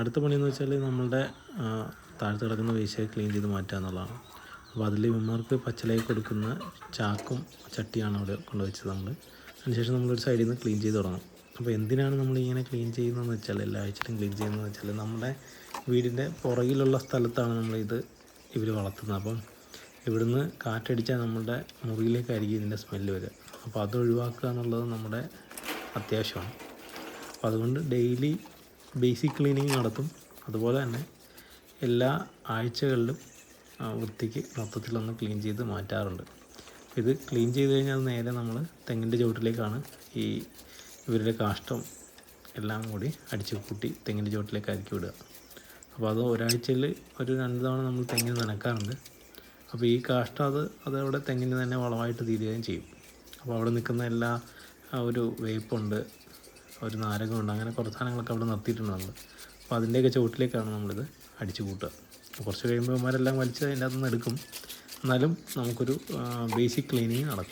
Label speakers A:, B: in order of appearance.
A: അടുത്ത പണിയെന്ന് വെച്ചാൽ നമ്മളുടെ താഴത്ത് കിടക്കുന്ന വേസ്റ്റ് ക്ലീൻ ചെയ്ത് മാറ്റുക എന്നുള്ളതാണ്. അപ്പോൾ അതിൽ ഇവന്മാർക്ക് പച്ചിലയിൽ കൊടുക്കുന്ന ചാക്കും ചട്ടിയാണ് അവിടെ കൊണ്ടുവച്ചത് നമ്മൾ. അതിനുശേഷം നമ്മളൊരു സൈഡിൽ നിന്ന് ക്ലീൻ ചെയ്ത് തുടങ്ങും. അപ്പോൾ എന്തിനാണ് നമ്മളിങ്ങനെ ക്ലീൻ ചെയ്യുന്നതെന്ന് വെച്ചാൽ, എല്ലാ ആഴ്ചയിലും ക്ലീൻ ചെയ്യുന്നതെന്ന് വെച്ചാൽ, നമ്മുടെ വീടിൻ്റെ പുറകിലുള്ള സ്ഥലത്താണ് നമ്മളിത് ഇവർ വളർത്തുന്നത്. അപ്പം ഇവിടുന്ന് കാറ്റടിച്ചാൽ നമ്മുടെ മുറിയിലേക്കായിരിക്കും ഇതിൻ്റെ സ്മെല്ല് വരിക. അപ്പോൾ അത് ഒഴിവാക്കുക എന്നുള്ളത് നമ്മുടെ അത്യാവശ്യമാണ്. അപ്പോൾ അതുകൊണ്ട് ഡെയിലി ബേസിക് ക്ലീനിങ് നടത്തും. അതുപോലെ തന്നെ എല്ലാ ആഴ്ചകളിലും വൃത്തിക്ക് മൊത്തത്തിലൊന്ന് ക്ലീൻ ചെയ്ത് മാറ്റാറുണ്ട്. ഇത് ക്ലീൻ ചെയ്ത് കഴിഞ്ഞാൽ അത് നേരെ നമ്മൾ തെങ്ങിൻ്റെ ചുവട്ടിലേക്കാണ് ഈ ഇവരുടെ കാഷ്ടം എല്ലാം കൂടി അടിച്ച് കൂട്ടി തെങ്ങിൻ്റെ ചുവട്ടിലേക്ക് ഇറക്കി വിടുക. അപ്പോൾ അത് ഒരാഴ്ചയിൽ ഒരു 2 തവണ നമ്മൾ തെങ്ങിന് നനക്കാറുണ്ട്. അപ്പോൾ ഈ കാഷ്ടം അതവിടെ തെങ്ങിന് തന്നെ വളമായിട്ട് തീരുകയും ചെയ്യും. അപ്പോൾ അവിടെ നിൽക്കുന്ന എല്ലാ ഒരു വേപ്പുണ്ട്, ഒരു നാരകമുണ്ട്, അങ്ങനെ കുറച്ച് സാധനങ്ങളൊക്കെ അവിടെ നിർത്തിയിട്ടുണ്ട് നമ്മൾ. അപ്പോൾ അതിൻ്റെയൊക്കെ ചുവട്ടിലേക്കാണ് നമ്മളിത് അടിച്ചു കൂട്ടുക. കുറച്ച് കഴിയുമ്പോൾ ഇവന്മാരെല്ലാം വലിച്ച് അതിൻ്റെ അകത്തുനിന്ന് എടുക്കും. എന്നാലും നമുക്കൊരു ബേസിക് ക്ലീനിങ് നടക്കും.